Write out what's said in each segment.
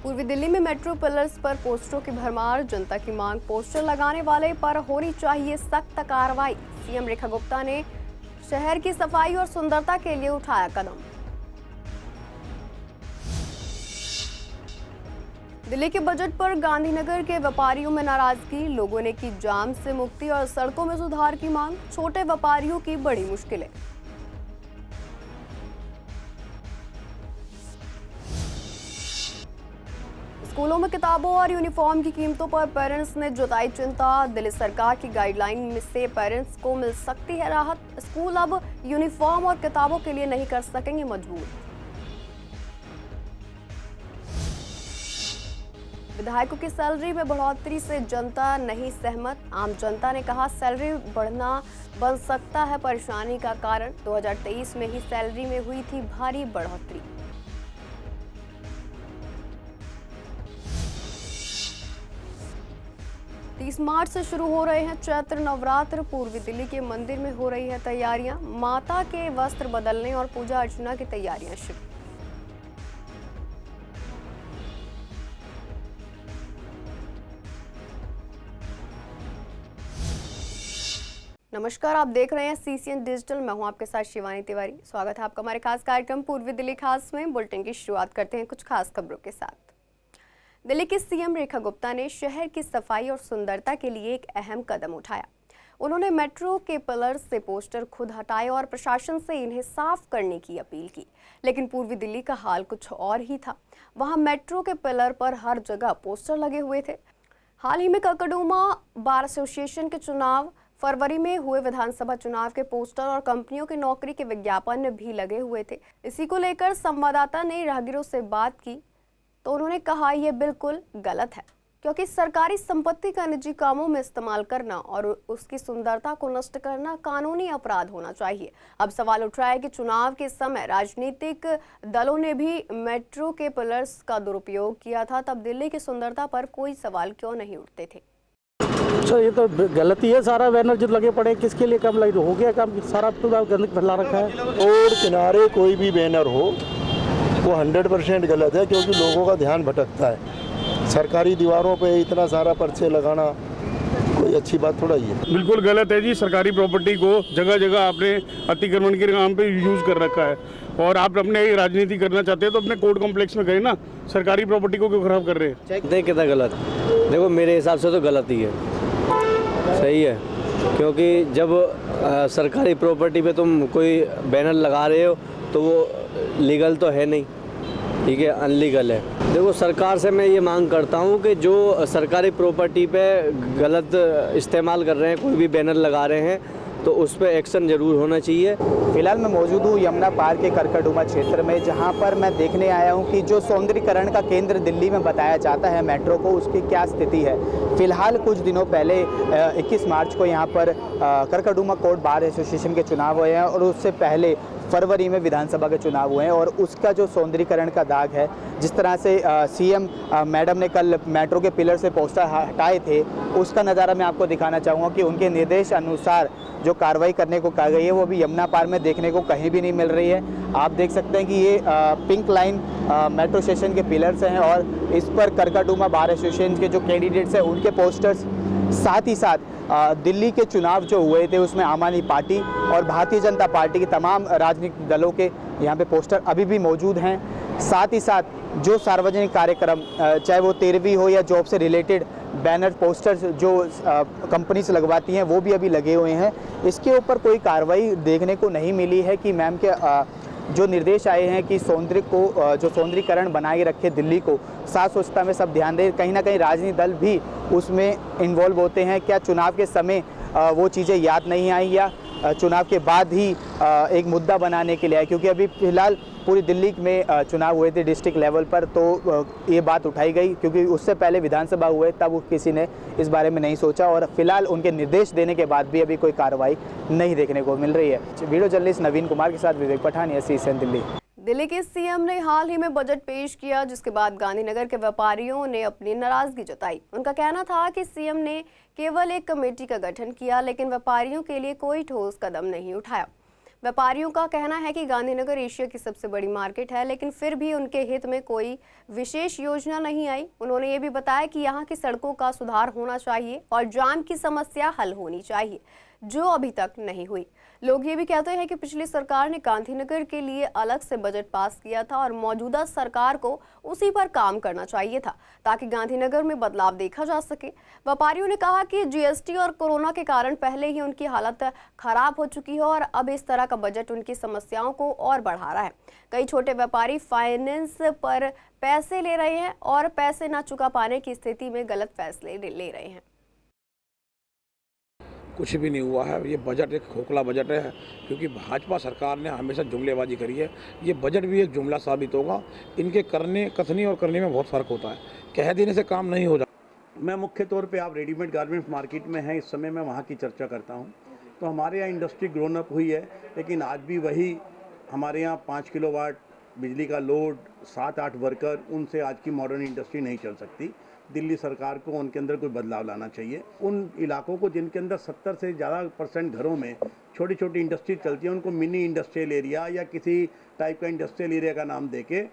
पूर्वी दिल्ली में metro pillars पर पोस्टरों की भरमार, जनता की मांग, पोस्टर लगाने वाले पर होनी चाहिए सख्त कार्रवाई। सीएम रेखा गुप्ता ने शहर की सफाई और सुंदरता के लिए उठाया कदम। दिल्ली के बजट पर गांधीनगर के व्यापारियों में नाराजगी, लोगों ने की जाम से मुक्ति और सड़कों में सुधार की मांग, छोटे व्यापारियों की बड़ी मुश्किलें। स्कूलों में किताबों और यूनिफॉर्म की कीमतों पर पेरेंट्स ने जताई चिंता, दिल्ली सरकार की गाइडलाइन से पेरेंट्स को मिल सकती है राहत, स्कूल अब यूनिफॉर्म और किताबों के लिए नहीं कर सकेंगे मजबूर। विधायकों की सैलरी में बढ़ोतरी से जनता नहीं सहमत, आम जनता ने कहा सैलरी बढ़ना बन सकता है परेशानी का कारण, 2023 में ही सैलरी में हुई थी भारी बढ़ोतरी। तीस मार्च से शुरू हो रहे हैं चैत्र नवरात्र, पूर्वी दिल्ली के मंदिर में हो रही है तैयारियां, माता के वस्त्र बदलने और पूजा अर्चना की तैयारियां शुरू। नमस्कार, आप देख रहे हैं सीसीएन डिजिटल। मैं हूं आपके साथ शिवानी तिवारी। स्वागत है आपका हमारे खास कार्यक्रम पूर्वी दिल्ली खास में। बुलेटिन की शुरुआत करते हैं कुछ खास खबरों के साथ। दिल्ली की सीएम रेखा गुप्ता ने शहर की सफाई और सुंदरता के लिए एक अहम कदम उठाया। उन्होंने मेट्रो के पिलर से पोस्टर खुद हटाए और प्रशासन से इन्हें साफ करने की अपील की। लेकिन पूर्वी दिल्ली का हाल कुछ और ही था। वहां मेट्रो के पिलर पर हर जगह पोस्टर लगे हुए थे। हाल ही में ककड़ुमा बार एसोसिएशन के चुनाव, फरवरी में हुए विधानसभा चुनाव के पोस्टर और कंपनियों की नौकरी के विज्ञापन भी लगे हुए थे। इसी को लेकर संवाददाता ने राहगीरों से बात की तो उन्होंने कहा यह बिल्कुल गलत है, क्योंकि सरकारी संपत्ति का निजी कामों में इस्तेमाल करना और उसकी सुंदरता को नष्ट करना कानूनी अपराध होना चाहिए। अब सवाल उठ रहा है कि चुनाव के समय राजनीतिक दलों ने भी मेट्रो के पिलर्स का दुरुपयोग किया था, तब दिल्ली की सुंदरता पर कोई सवाल क्यों नहीं उठते थे। अच्छा, ये तो गलती है। सारा बैनर जो लगे पड़े किसके लिए काम लगे, हो गया काम, सारा पूरा गंदगी फैला रखा है। और किनारे कोई भी बैनर हो वो 100% गलत है, क्योंकि लोगों का ध्यान भटकता है। सरकारी दीवारों पे इतना सारा पर्चे लगाना कोई अच्छी बात थोड़ा ही है। बिल्कुल गलत है जी। सरकारी प्रॉपर्टी को जगह जगह आपने अतिक्रमण के नाम पे यूज कर रखा है, और आप अपने राजनीति करना चाहते हैं तो अपने कोर्ट कॉम्प्लेक्स में गए ना, सरकारी प्रॉपर्टी को क्यों खराब कर रहे हैं। देख कितना गलत, देखो मेरे हिसाब से तो गलत ही है, सही है, क्योंकि जब सरकारी प्रॉपर्टी पे तुम कोई बैनर लगा रहे हो तो वो लीगल तो है नहीं, ठीक है, अनलीगल है। देखो सरकार से मैं ये मांग करता हूँ कि जो सरकारी प्रॉपर्टी पे गलत इस्तेमाल कर रहे हैं, कोई भी बैनर लगा रहे हैं, तो उस पर एक्शन जरूर होना चाहिए। फिलहाल मैं मौजूद हूँ यमुना पार्क के ककड़ुमा क्षेत्र में, जहाँ पर मैं देखने आया हूँ कि जो सौंदर्यीकरण का केंद्र दिल्ली में बताया जाता है मेट्रो को, उसकी क्या स्थिति है। फिलहाल कुछ दिनों पहले 21 मार्च को यहाँ पर ककड़ुमा कोर्ट बार एसोसिएशन के चुनाव हुए हैं, और उससे पहले फरवरी में विधानसभा के चुनाव हुए हैं, और उसका जो सौंदर्यीकरण का दाग है, जिस तरह से सीएम मैडम ने कल मेट्रो के पिलर से पोस्टर हटाए थे, उसका नज़ारा मैं आपको दिखाना चाहूँगा कि उनके निर्देश अनुसार जो कार्रवाई करने को कहा गई है वो अभी यमुना पार्क में देखने को कहीं भी नहीं मिल रही है। आप देख सकते हैं कि ये पिंक लाइन मेट्रो स्टेशन के पिलर्स हैं, और इस पर ककड़ुमा बार एसोसिएशन के जो कैंडिडेट्स हैं उनके पोस्टर्स, साथ ही साथ दिल्ली के चुनाव जो हुए थे उसमें आम आदमी पार्टी और भारतीय जनता पार्टी के तमाम राजनीतिक दलों के यहाँ पे पोस्टर अभी भी मौजूद हैं। साथ ही साथ जो सार्वजनिक कार्यक्रम, चाहे वो 13वीं हो या जॉब से रिलेटेड बैनर पोस्टर्स जो कंपनी से लगवाती हैं, वो भी अभी लगे हुए हैं। इसके ऊपर कोई कार्रवाई देखने को नहीं मिली है कि मैम के जो निर्देश आए हैं कि सौंदर्य को, जो सौंदर्यीकरण बनाए रखे दिल्ली को, साफ स्वच्छता में सब ध्यान दें। कहीं ना कहीं राजनीतिक दल भी उसमें इन्वॉल्व होते हैं। क्या चुनाव के समय वो चीज़ें याद नहीं आई, या चुनाव के बाद ही एक मुद्दा बनाने के लिए आए, क्योंकि अभी फिलहाल पूरी दिल्ली में चुनाव हुए थे डिस्ट्रिक्ट लेवल पर, तो ये बात उठाई गई, क्योंकि उससे पहले विधानसभा हुए तब किसी ने इस बारे में नहीं सोचा, और फिलहाल उनके निर्देश देने के बाद भी अभी कोई कार्रवाई नहीं देखने को मिल रही है। वीडियो जर्नलिस्ट नवीन कुमार के साथ विवेक पठान, सीसीएन दिल्ली। दिल्ली के सीएम ने हाल ही में बजट पेश किया, जिसके बाद गांधीनगर के व्यापारियों ने अपनी नाराजगी जताई। उनका कहना था कि सीएम ने केवल एक कमेटी का गठन किया, लेकिन व्यापारियों के लिए कोई ठोस कदम नहीं उठाया। व्यापारियों का कहना है कि गांधीनगर एशिया की सबसे बड़ी मार्केट है, लेकिन फिर भी उनके हित में कोई विशेष योजना नहीं आई। उन्होंने ये भी बताया कि यहाँ की सड़कों का सुधार होना चाहिए और जाम की समस्या हल होनी चाहिए, जो अभी तक नहीं हुई। लोग ये भी कहते हैं कि पिछली सरकार ने गांधीनगर के लिए अलग से बजट पास किया था और मौजूदा सरकार को उसी पर काम करना चाहिए था ताकि गांधीनगर में बदलाव देखा जा सके। व्यापारियों ने कहा कि जीएसटी और कोरोना के कारण पहले ही उनकी हालत खराब हो चुकी है और अब इस तरह का बजट उनकी समस्याओं को और बढ़ा रहा है। कई छोटे व्यापारी फाइनेंस पर पैसे ले रहे हैं और पैसे न चुका पाने की स्थिति में गलत फैसले ले रहे हैं। कुछ भी नहीं हुआ है। ये बजट एक खोखला बजट है, क्योंकि भाजपा सरकार ने हमेशा जुमलेबाजी करी है। ये बजट भी एक जुमला साबित होगा। इनके कथनी और करने में बहुत फ़र्क होता है। कह देने से काम नहीं हो जाता। मैं मुख्य तौर पे, आप रेडीमेड गारमेंट्स मार्केट में हैं इस समय, मैं वहाँ की चर्चा करता हूँ। तो हमारे यहाँ इंडस्ट्री ग्रोन अप हुई है, लेकिन आज भी वही हमारे यहाँ 5 किलोवाट बिजली का लोड, 7-8 वर्कर, उनसे आज की मॉडर्न इंडस्ट्री नहीं चल सकती। दिल्ली सरकार को उनके अंदर कोई बदलाव लाना चाहिए। उन इलाकों को जिनके अंदर 70 से ज़्यादा % घरों में छोटी छोटी इंडस्ट्री चलती है, उनको मिनी इंडस्ट्रियल एरिया या किसी टाइप का इंडस्ट्रियल एरिया का नाम देके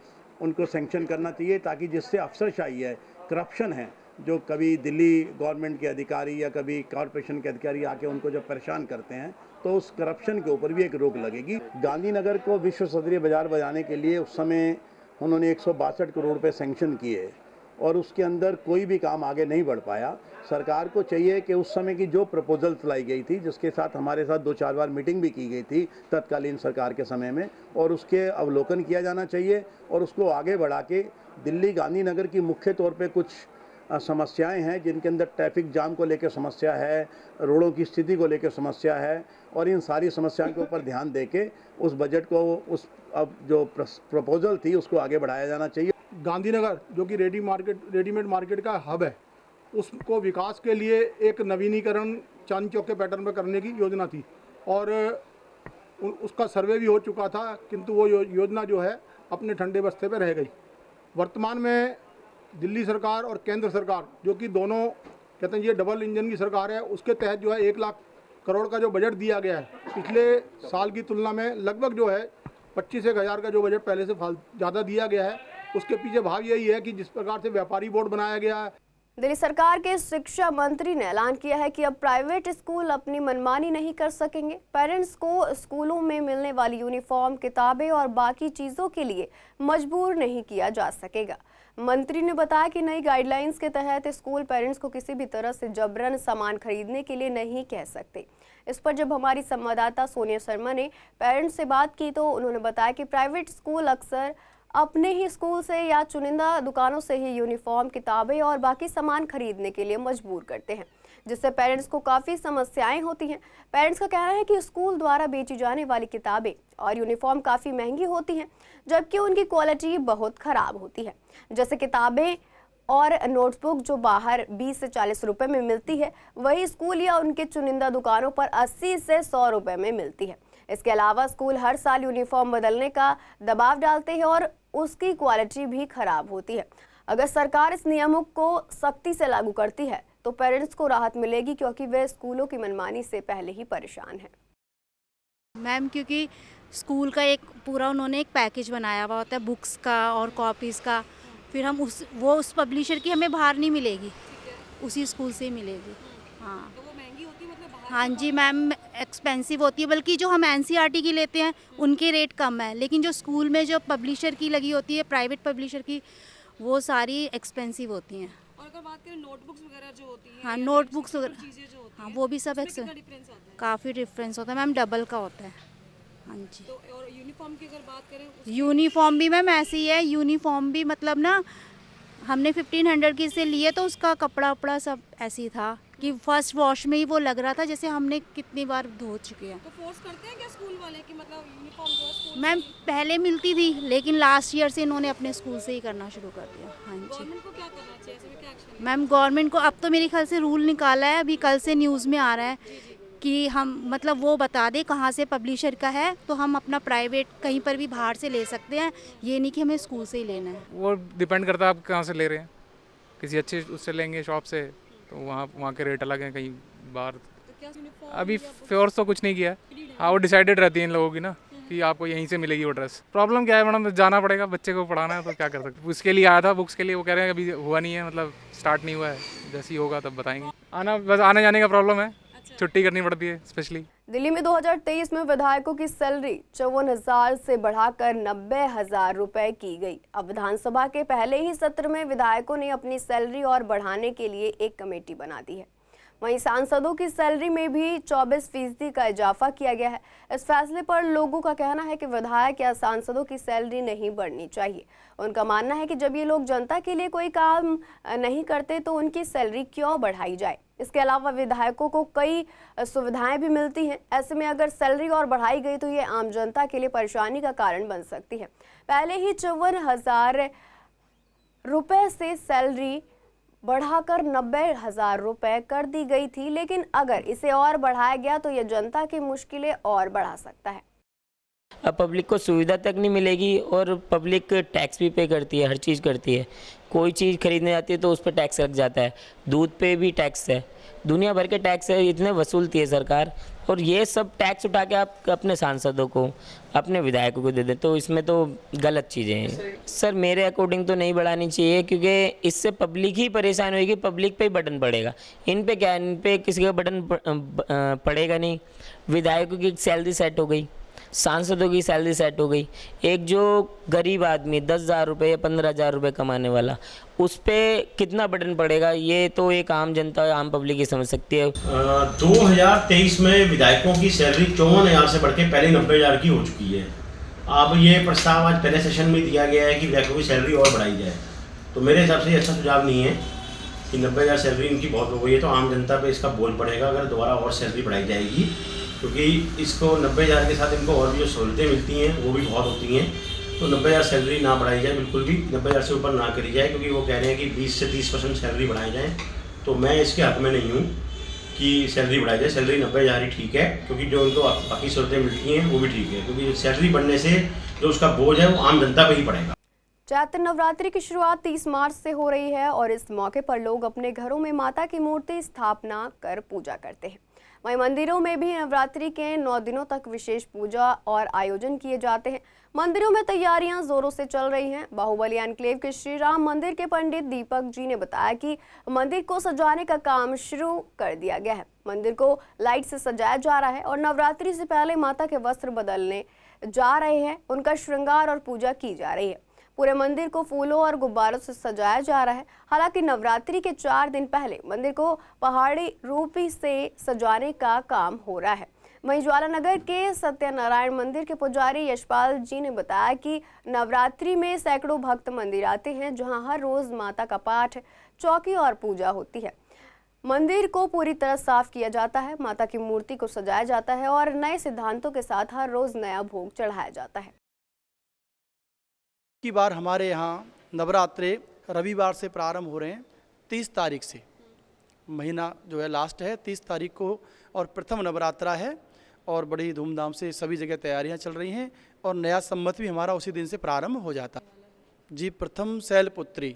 उनको सैंक्शन करना चाहिए, ताकि जिससे अफसरशाही है, करप्शन है, जो कभी दिल्ली गवर्नमेंट के अधिकारी या कभी कॉरपोरेशन के अधिकारी आके उनको जब परेशान करते हैं, तो उस करप्शन के ऊपर भी एक रोक लगेगी। गांधीनगर को विश्व स्तरीय बाजार बनाने के लिए उस समय उन्होंने 162 करोड़ रुपये सैंक्शन किए और उसके अंदर कोई भी काम आगे नहीं बढ़ पाया। सरकार को चाहिए कि उस समय की जो प्रपोजल्स लाई गई थी, जिसके साथ हमारे साथ 2-4 बार मीटिंग भी की गई थी तत्कालीन सरकार के समय में, और उसके अवलोकन किया जाना चाहिए और उसको आगे बढ़ा के दिल्ली गांधीनगर की मुख्य तौर पे कुछ समस्याएं हैं, जिनके अंदर ट्रैफिक जाम को लेकर समस्या है, रोडों की स्थिति को लेकर समस्या है, और इन सारी समस्याओं के ऊपर ध्यान देके उस बजट को, उस अब जो प्रपोजल थी, उसको आगे बढ़ाया जाना चाहिए। गांधीनगर जो कि रेडीमेड मार्केट का हब है, उसको विकास के लिए एक नवीनीकरण चांद चौक के पैटर्न में करने की योजना थी और उसका सर्वे भी हो चुका था, किंतु वो योजना जो है अपने ठंडे बस्ते पे रह गई। वर्तमान में दिल्ली सरकार और केंद्र सरकार, जो कि दोनों कहते हैं ये डबल इंजन की सरकार है, उसके तहत जो है 1 लाख करोड़ का जो बजट दिया गया है, पिछले साल की तुलना में लगभग जो है 25,000 का जो बजट पहले से ज़्यादा दिया गया है। उसके पीछे भाव यही है कि जिस प्रकार से व्यापारी बोर्ड बनाया गया है। दिल्ली सरकार के शिक्षा मंत्री ने ऐलान किया है कि अब प्राइवेट स्कूल अपनी मनमानी नहीं कर सकेंगे। पेरेंट्स को स्कूलों में मिलने वाली यूनिफॉर्म, किताबें और बाकी चीज़ों के लिए मजबूर नहीं किया जा सकेगा। मंत्री ने बताया कि नई गाइडलाइंस के तहत स्कूल पेरेंट्स को किसी भी तरह से जबरन सामान खरीदने के लिए नहीं कह सकते। इस पर जब हमारी संवाददाता सोनिया शर्मा ने पेरेंट्स से बात की तो उन्होंने बताया कि प्राइवेट स्कूल अक्सर अपने ही स्कूल से या चुनिंदा दुकानों से ही यूनिफॉर्म, किताबें और बाकी सामान खरीदने के लिए मजबूर करते हैं, जिससे पेरेंट्स को काफ़ी समस्याएं होती हैं। पेरेंट्स का कहना है कि स्कूल द्वारा बेची जाने वाली किताबें और यूनिफॉर्म काफ़ी महंगी होती हैं, जबकि उनकी क्वालिटी बहुत ख़राब होती है। जैसे किताबें और नोटबुक जो बाहर 20 से 40 रुपए में मिलती है, वही स्कूल या उनके चुनिंदा दुकानों पर 80 से 100 रुपए में मिलती है। इसके अलावा स्कूल हर साल यूनिफॉर्म बदलने का दबाव डालते हैं और उसकी क्वालिटी भी खराब होती है। अगर सरकार इस नियमों को सख्ती से लागू करती है तो पेरेंट्स को राहत मिलेगी, क्योंकि वे स्कूलों की मनमानी से पहले ही परेशान हैं। मैम, क्योंकि स्कूल का एक पूरा उन्होंने एक पैकेज बनाया हुआ होता है बुक्स का और कॉपीज़ का, फिर हम उस पब्लिशर की हमें बाहर नहीं मिलेगी, उसी स्कूल से ही मिलेगी। हाँ, तो वो महंगी होती है, मतलब बाहर? हाँ जी मैम, एक्सपेंसिव होती है, बल्कि जो हम एनसीईआरटी की लेते हैं उनके रेट कम है, लेकिन जो स्कूल में जो पब्लिशर की लगी होती है, प्राइवेट पब्लिशर की, वो सारी एक्सपेंसिव होती हैं। और अगर बात करें नोटबुक्स वगैरह जो होती हैं, हाँ नोटबुक्स वगैरह, चीज़ें जो होती हाँ हैं, वो भी सब काफ़ी डिफरेंस होता है मैम, डबल का होता है। हाँ जी। तो और यूनिफॉर्म की अगर बात करें, यूनिफॉर्म भी मैम ऐसे ही है। यूनिफॉर्म भी मतलब ना हमने 1500 की से लिए तो उसका कपड़ा वपड़ा सब ऐसे ही था कि फर्स्ट वॉश में ही वो लग रहा था जैसे हमने कितनी बार धो चुके हैं। तो फोर्स करते हैं क्या स्कूल वाले कि मतलब यूनिफॉर्म जो है स्कूल मैम पहले मिलती थी, लेकिन लास्ट ईयर से इन्होंने अपने स्कूल से ही करना शुरू कर दिया। हाँ जी। गवर्नमेंट को क्या करना चाहिए, ऐसे में क्या एक्शन? मैम गवर्नमेंट को अब तो मेरे ख्याल से रूल निकाला है, अभी कल से न्यूज़ में आ रहा है कि हम मतलब वो बता दे कहाँ से पब्लिशर का है, तो हम अपना प्राइवेट कहीं पर भी बाहर से ले सकते हैं, ये नहीं कि हमें स्कूल से ही लेना है। वो डिपेंड करता है आप कहाँ से ले रहे हैं। किसी अच्छे उससे लेंगे शॉप से तो वहाँ के रेट अलग हैं, कहीं बाहर। तो अभी फोर्स तो कुछ नहीं किया है। हाँ, वो डिसाइडेड रहती है इन लोगों की ना कि आपको यहीं से मिलेगी वो ड्रेस। प्रॉब्लम क्या है मैडम, जाना पड़ेगा, बच्चे को पढ़ाना है तो क्या कर सकते। उसके लिए आया था, बुक्स के लिए। वो कह रहे हैं अभी हुआ नहीं है, मतलब स्टार्ट नहीं हुआ है, जैसे ही होगा तब बताएंगे। आना बस आने जाने का प्रॉब्लम है, छुट्टी करनी पड़ती है स्पेशली। दिल्ली में 2023 में विधायकों की सैलरी 54,000 से बढ़ाकर 90,000 रुपए की गई। अब विधानसभा के पहले ही सत्र में विधायकों ने अपनी सैलरी और बढ़ाने के लिए एक कमेटी बना दी है। वहीं सांसदों की सैलरी में भी 24% का इजाफा किया गया है। इस फैसले पर लोगों का कहना है कि विधायक या सांसदों की सैलरी नहीं बढ़नी चाहिए। उनका मानना है कि जब ये लोग जनता के लिए कोई काम नहीं करते तो उनकी सैलरी क्यों बढ़ाई जाए। इसके अलावा विधायकों को कई सुविधाएं भी मिलती हैं। ऐसे में अगर सैलरी और बढ़ाई गई तो ये आम जनता के लिए परेशानी का कारण बन सकती है। पहले ही 54,000 रुपए से सैलरी बढ़ाकर 90,000 रुपए कर दी गई थी, लेकिन अगर इसे और बढ़ाया गया तो यह जनता की मुश्किलें और बढ़ा सकता है। अब पब्लिक को सुविधा तक नहीं मिलेगी और पब्लिक टैक्स भी पे करती है, हर चीज़ करती है। कोई चीज़ खरीदने जाती है तो उस पर टैक्स लग जाता है, दूध पे भी टैक्स है, दुनिया भर के टैक्स है, इतने वसूलती है सरकार। और ये सब टैक्स उठा के आप अपने सांसदों को, अपने विधायकों को दे दें, तो इसमें तो गलत चीज़ें हैं। सर मेरे अकॉर्डिंग तो नहीं बढ़ानी चाहिए, क्योंकि इससे पब्लिक ही परेशान होगी, पब्लिक पे ही बटन पड़ेगा। इन पे क्या, इन पे किसी का बटन पड़ेगा नहीं। विधायकों की सैलरी सेट हो गई, सांसदों की सैलरी सेट हो गई। एक जो गरीब आदमी 10,000 रुपये या 15,000 रुपये कमाने वाला, उस पर कितना बटन पड़ेगा, ये तो एक आम जनता, आम पब्लिक ही समझ सकती है। 2023 में विधायकों की सैलरी 54,000 से बढ़ के पहले 90,000 की हो चुकी है। अब ये प्रस्ताव आज पहले सेशन में दिया गया है कि विधायकों की सैलरी और बढ़ाई जाए, तो मेरे हिसाब से अच्छा सुझाव नहीं है कि 90,000 सैलरी इनकी बहुत हो गई है, तो आम जनता पे इसका बोझ पड़ेगा अगर दोबारा और सैलरी बढ़ाई जाएगी, क्योंकि इसको 90,000 के साथ इनको और भी जो सहूलतें मिलती हैं वो भी बहुत होती हैं। तो 90,000 सैलरी ना बढ़ाई जाए, बिल्कुल भी 90,000 से ऊपर ना करी जाए, क्योंकि वो कह रहे हैं कि 20 से 30% सैलरी बढ़ाई जाए। तो मैं इसके हक में नहीं हूँ कि सैलरी बढ़ाई जाए। सैलरी 90,000 ही ठीक है, क्योंकि जो उनको बाकी सहूलतें मिलती हैं वो भी ठीक है, क्योंकि सैलरी बढ़ने से जो उसका बोझ है वो आम जनता पर ही पड़ेगा। चैत्र नवरात्रि की शुरुआत 30 मार्च से हो रही है और इस मौके पर लोग अपने घरों में माता की मूर्ति स्थापना कर पूजा करते हैं। वहीं मंदिरों में भी नवरात्रि के 9 दिनों तक विशेष पूजा और आयोजन किए जाते हैं। मंदिरों में तैयारियां जोरों से चल रही हैं। बाहुबली एनक्लेव के श्री राम मंदिर के पंडित दीपक जी ने बताया कि मंदिर को सजाने का काम शुरू कर दिया गया है। मंदिर को लाइट से सजाया जा रहा है और नवरात्रि से पहले माता के वस्त्र बदलने जा रहे हैं, उनका श्रृंगार और पूजा की जा रही है। पूरे मंदिर को फूलों और गुब्बारों से सजाया जा रहा है। हालांकि नवरात्रि के 4 दिन पहले मंदिर को पहाड़ी रूपी से सजाने का काम हो रहा है। वहीं ज्वालानगर के सत्यनारायण मंदिर के पुजारी यशपाल जी ने बताया कि नवरात्रि में सैकड़ों भक्त मंदिर आते हैं, जहां हर रोज माता का पाठ, चौकी और पूजा होती है। मंदिर को पूरी तरह साफ किया जाता है, माता की मूर्ति को सजाया जाता है और नए सिद्धांतों के साथ हर रोज नया भोग चढ़ाया जाता है। की बार हमारे यहाँ नवरात्रे रविवार से प्रारंभ हो रहे हैं। 30 तारीख से महीना जो है लास्ट है, 30 तारीख को और प्रथम नवरात्रा है और बड़ी धूमधाम से सभी जगह तैयारियां चल रही हैं और नया संवत भी हमारा उसी दिन से प्रारंभ हो जाता है। जी, प्रथम शैलपुत्री,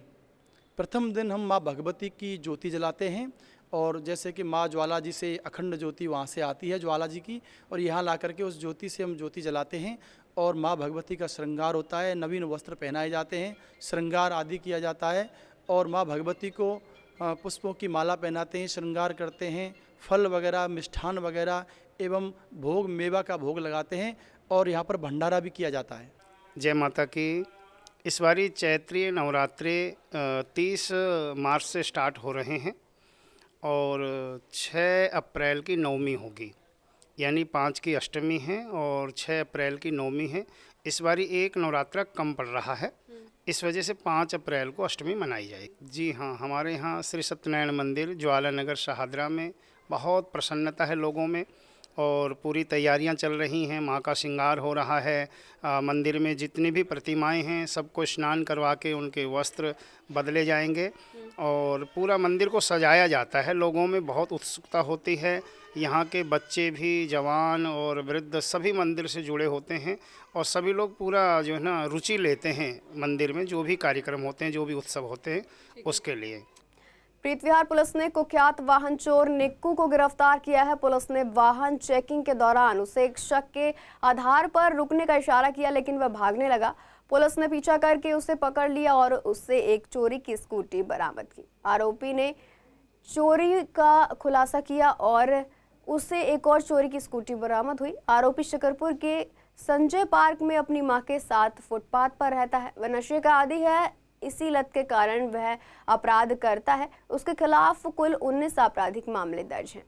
प्रथम दिन हम माँ भगवती की ज्योति जलाते हैं और जैसे कि माँ ज्वाला जी से अखंड ज्योति वहाँ से आती है ज्वाला जी की, और यहाँ ला करके उस ज्योति से हम ज्योति जलाते हैं और माँ भगवती का श्रृंगार होता है, नवीन वस्त्र पहनाए जाते हैं, श्रृंगार आदि किया जाता है और माँ भगवती को पुष्पों की माला पहनाते हैं, श्रृंगार करते हैं, फल वगैरह, मिष्ठान वगैरह एवं भोग, मेवा का भोग लगाते हैं और यहाँ पर भंडारा भी किया जाता है। जय माता की। इस बारी चैत्रीय नवरात्रि 30 मार्च से स्टार्ट हो रहे हैं और 6 अप्रैल की नवमी होगी, यानी 5 की अष्टमी है और 6 अप्रैल की नवमी है। इस बारी एक नवरात्रा कम पड़ रहा है, इस वजह से 5 अप्रैल को अष्टमी मनाई जाएगी। जी हाँ, हमारे यहाँ श्री सत्यनारायण मंदिर ज्वालानगर शहादरा में बहुत प्रसन्नता है लोगों में और पूरी तैयारियां चल रही हैं। माँ का श्रृंगार हो रहा है, मंदिर में जितनी भी प्रतिमाएं हैं सबको स्नान करवा के उनके वस्त्र बदले जाएंगे और पूरा मंदिर को सजाया जाता है। लोगों में बहुत उत्सुकता होती है, यहाँ के बच्चे भी, जवान और वृद्ध सभी मंदिर से जुड़े होते हैं और सभी लोग पूरा जो है ना रुचि लेते हैं मंदिर में, जो भी कार्यक्रम होते हैं, जो भी उत्सव होते हैं उसके लिए। प्रीतविहार पुलिस ने कुख्यात वाहन चोर निक्कू को गिरफ्तार किया है। पुलिस ने वाहन चेकिंग के दौरान उसे एक शक के आधार पर रुकने का इशारा किया, लेकिन वह भागने लगा। पुलिस ने पीछा करके उसे पकड़ लिया और उससे एक चोरी की स्कूटी बरामद की। आरोपी ने चोरी का खुलासा किया और उससे एक और चोरी की स्कूटी बरामद हुई। आरोपी शकरपुर के संजय पार्क में अपनी मां के साथ फुटपाथ पर रहता है। वह नशे का आदी है, इसी लत के कारण वह अपराध करता है। उसके खिलाफ कुल 19 आपराधिक मामले दर्ज हैं।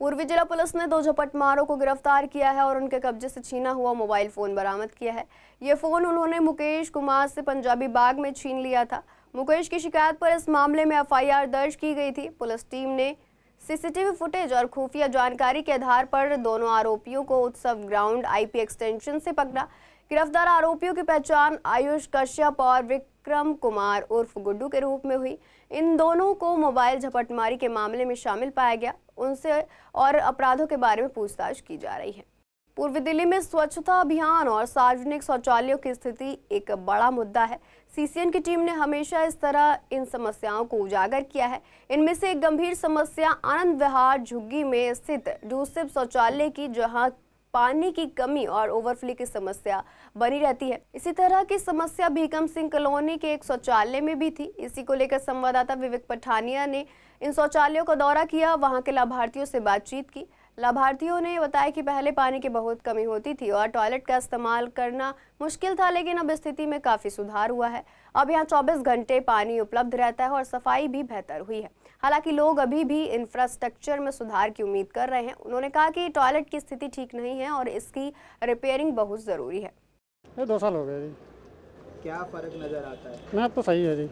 पूर्वी जिला पुलिस ने 2 झपटमारों को गिरफ्तार किया है और उनके कब्जे से छीना हुआ मोबाइल फोन बरामद किया है। ये फोन उन्होंने मुकेश कुमार से पंजाबी बाग में छीन लिया था। मुकेश की शिकायत पर इस मामले में FIR दर्ज की गई थी। पुलिस टीम ने CCTV फुटेज और खुफिया जानकारी के आधार पर दोनों आरोपियों को उत्सव ग्राउंड IP एक्सटेंशन से पकड़ा। गिरफ्तार आरोपियों की पहचान आयुष कश्यप और विक्रम कुमार उर्फ गुड्डू के रूप में हुई। इन दोनों को मोबाइल झपटमारी के मामले में शामिल पाया गया। उनसे और अपराधों के बारे में पूछताछ की जा रही है। पूर्वी दिल्ली में स्वच्छता अभियान और सार्वजनिक शौचालयों की स्थिति एक बड़ा मुद्दा है। CCN की टीम ने हमेशा इस तरह इन समस्याओं को उजागर किया है। इनमें से एक गंभीर समस्या आनंद विहार झुग्गी में स्थित डूसिब शौचालय की, जहां पानी की कमी और ओवरफ्लो की समस्या बनी रहती है। इसी तरह की समस्या भीकम सिंह कॉलोनी के एक शौचालय में भी थी। इसी को लेकर संवाददाता विवेक पठानिया ने इन शौचालयों का दौरा किया, वहां के लाभार्थियों से बातचीत की। लाभार्थियों ने बताया कि पहले पानी की बहुत कमी होती थी और टॉयलेट का इस्तेमाल करना मुश्किल था, लेकिन अब स्थिति में काफ़ी सुधार हुआ है। अब यहाँ 24 घंटे पानी उपलब्ध रहता है और सफाई भी बेहतर हुई है। हालांकि लोग अभी भी इंफ्रास्ट्रक्चर में सुधार की उम्मीद कर रहे हैं। उन्होंने कहा कि टॉयलेट की स्थिति ठीक नहीं है और इसकी रिपेयरिंग बहुत ज़रूरी है। 2 साल हो गए जी। क्या फ़र्क नज़र आता है? मैं अब तो सही है जी।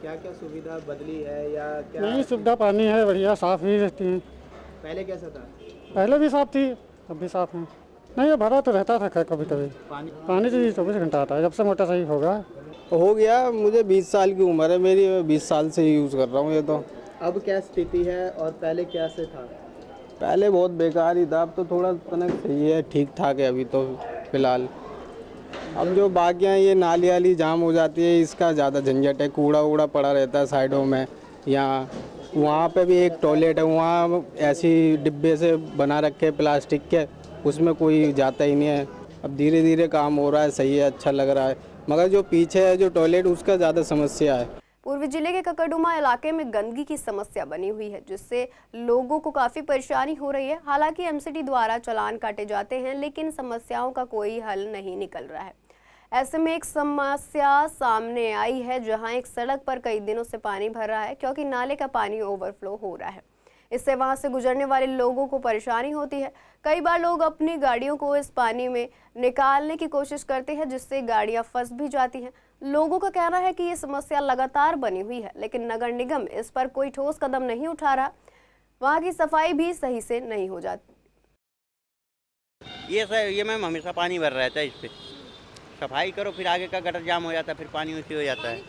क्या क्या सुविधा बदली है या क्या? नहीं, सुविधा पानी है बढ़िया, साफ़ भी रहती है। पहले कैसा था? पहले भी साफ थी, अब भी साफ है। नहीं, ये भरा तो रहता था कभी कभी। पानी तो 24 घंटा आता है, जब से मोटर सही होगा। हो गया, मुझे 20 साल की उम्र है मेरी, 20 साल से ही यूज़ कर रहा हूँ ये तो। अब क्या स्थिति है और पहले क्या से था? पहले बहुत बेकार ही था, अब तो थोड़ा तनक सही है, ठीक ठाक है अभी तो फिलहाल। अब जो बाकी हैं ये नाली वाली जाम हो जाती है, इसका ज़्यादा झंझट है। कूड़ा वूड़ा पड़ा रहता है साइडों में। यहाँ वहाँ पे भी एक टॉयलेट है, वहाँ ऐसी डिब्बे से बना रखे प्लास्टिक के, उसमें कोई जाता ही नहीं है। अब धीरे धीरे काम हो रहा है, सही है, अच्छा लग रहा है, मगर जो पीछे है जो टॉयलेट उसका ज़्यादा समस्या है। पूर्वी जिले के ककड़ुमा इलाके में गंदगी की समस्या बनी हुई है, जिससे लोगों को काफ़ी परेशानी हो रही है। हालांकि MCD द्वारा चालान काटे जाते हैं, लेकिन समस्याओं का कोई हल नहीं निकल रहा है। ऐसे में एक समस्या सामने आई है, जहां एक सड़क पर कई दिनों से पानी भर रहा है, क्योंकि नाले का पानी ओवरफ्लो हो रहा है। इससे वहां से गुजरने वाले लोगों को परेशानी होती है। कई बार लोग अपनी गाड़ियों को इस पानी में निकालने की कोशिश करते हैं, जिससे गाड़ियां फंस भी जाती हैं। लोगों का कहना है कि ये समस्या लगातार बनी हुई है, लेकिन नगर निगम इस पर कोई ठोस कदम नहीं उठा रहा। वहाँ की सफाई भी सही से नहीं हो जाती। ये मैम हमेशा पानी भर रहता है, इस पर सफाई करो, फिर आगे का गटर जाम हो जाता है, फिर पानी उसी हो जाता है।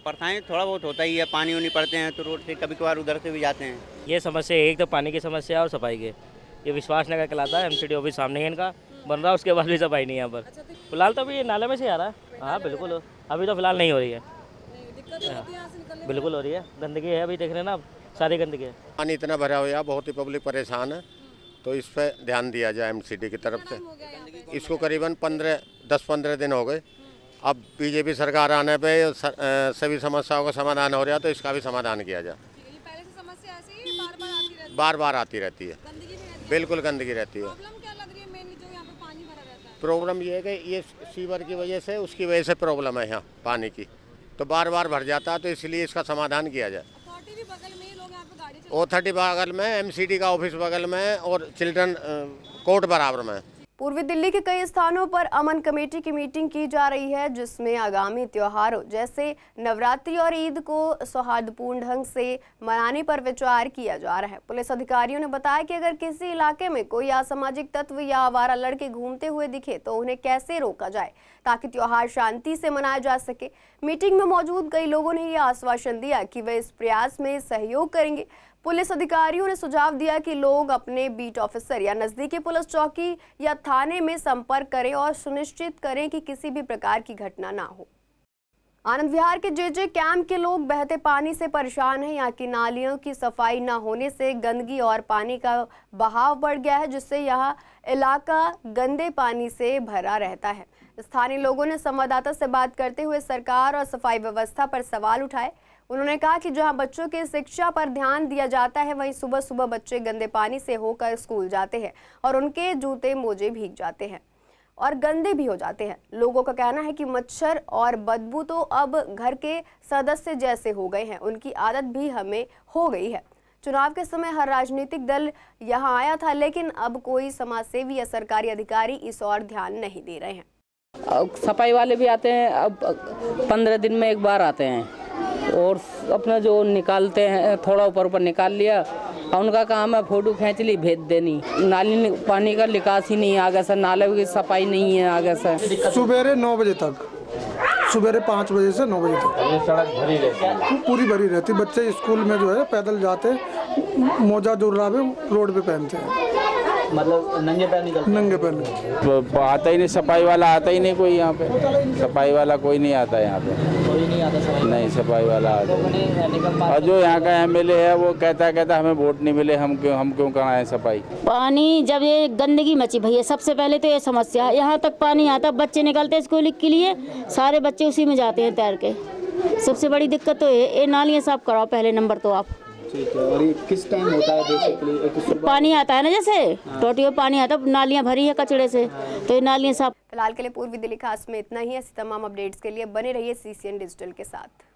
परेशानी थोड़ा बहुत होता ही है, पानी उनी पड़ते हैं तो रोड से कभी कभार उधर से भी जाते हैं। ये समस्या एक तो पानी की समस्या और सफाई के। ये विश्वास नगर कहलाता है, MCD ऑफिस सामने है इनका, बन रहा है, उसके बाद भी सफाई नहीं है यहाँ पर। फिलहाल तो अभी ये नाले में से आ रहा है। हाँ बिल्कुल, अभी तो फिलहाल नहीं हो रही है। बिल्कुल हो रही है, गंदगी है, अभी देख रहे हैं ना आप, सारी गंदगी है। पानी इतना भरा हुआ, बहुत ही पब्लिक परेशान है, तो इस पर ध्यान दिया जाए MCD की तरफ से। इसको करीबन 10-15 दिन हो गए। अब BJP सरकार आने पे सभी समस्याओं का समाधान हो रहा, तो इसका भी समाधान किया जाए। बार-बार आती रहती है, बिल्कुल गंदगी रहती है। प्रॉब्लम ये है कि ये सीवर की वजह से, उसकी वजह से प्रॉब्लम है यहाँ पानी की, तो बार-बार भर जाता है, तो इसलिए इसका समाधान किया जाए। ऑथोरिटी बगल में, MCD का ऑफिस बगल में और चिल्ड्रन कोर्ट बराबर में। पूर्वी दिल्ली के कई स्थानों पर अमन कमेटी की मीटिंग की जा रही है, जिसमें आगामी त्योहारों जैसे नवरात्रि और ईद को सौहार्दपूर्ण ढंग से मनाने पर विचार किया जा रहा है। पुलिस अधिकारियों ने बताया कि अगर किसी इलाके में कोई असामाजिक तत्व या आवारा लड़के घूमते हुए दिखे तो उन्हें कैसे रोका जाए, ताकि त्योहार शांति से मनाया जा सके। मीटिंग में मौजूद कई लोगों ने यह आश्वासन दिया कि वे इस प्रयास में सहयोग करेंगे। पुलिस अधिकारियों ने सुझाव दिया कि लोग अपने बीट ऑफिसर या नजदीकी पुलिस चौकी या थाने में संपर्क करें और सुनिश्चित करें कि किसी भी प्रकार की घटना ना हो। आनंद विहार के जे कैंप के लोग बहते पानी से परेशान हैं। यहाँ की नालियों की सफाई न होने से गंदगी और पानी का बहाव बढ़ गया है, जिससे यह इलाका गंदे पानी से भरा रहता है। स्थानीय लोगों ने संवाददाता से बात करते हुए सरकार और सफाई व्यवस्था पर सवाल उठाए। उन्होंने कहा कि जहां बच्चों की शिक्षा पर ध्यान दिया जाता है, वहीं सुबह सुबह बच्चे गंदे पानी से होकर स्कूल जाते हैं और उनके जूते मोजे भीग जाते हैं और गंदे भी हो जाते हैं। लोगों का कहना है कि मच्छर और बदबू तो अब घर के सदस्य जैसे हो गए हैं, उनकी आदत भी हमें हो गई है। चुनाव के समय हर राजनीतिक दल यहां आया था, लेकिन अब कोई समाजसेवी या सरकारी अधिकारी इस ओर ध्यान नहीं दे रहे हैं। सफाई वाले भी आते हैं, अब 15 दिन में एक बार आते हैं और अपना जो निकालते हैं, थोड़ा ऊपर ऊपर निकाल लिया, उनका काम है फोटो खींच ली भेज देनी। नाली पानी का निकास ही नहीं है आगे से, नाले की सफाई नहीं है आगे से। सुबह 9 बजे तक, सुबह 5 बजे से 9 बजे तक सड़क भरी रहती है, पूरी भरी रहती। बच्चे स्कूल में जो है पैदल जाते, मोजा जुर्राबे रोड पे पहनते हैं, मतलब नंगे पैर निकलते, नंगे पैर। आता ही नहीं, सफाई वाला आता ही नहीं कोई यहाँ पे, सफाई वाला कोई नहीं आता यहाँ पे, कोई नहीं आता सफाई, नहीं सफाई वाला आता। और जो यहाँ का एमएलए है वो कहता हमें वोट नहीं मिले, हम क्यों कराएं सफाई। पानी जब ये गंदगी मची भैया, सबसे पहले तो ये समस्या है। यहाँ तक पानी आता, बच्चे निकलते हैं स्कूल के लिए, सारे बच्चे उसी में जाते हैं तैर के। सबसे बड़ी दिक्कत तो ये नालियाँ साफ कराओ पहले नंबर तो आप। ठीक है। और ये किस टाइम होता है बेसिकली? पानी आता है ना, जैसे टोटी में पानी आता, नालियाँ भरी है कचड़े से, तो ये नालियाँ साफ। फिलहाल के लिए पूर्वी दिल्ली खास में इतना ही है। ऐसी तमाम अपडेट्स के लिए बने रहिए CCN डिजिटल के साथ।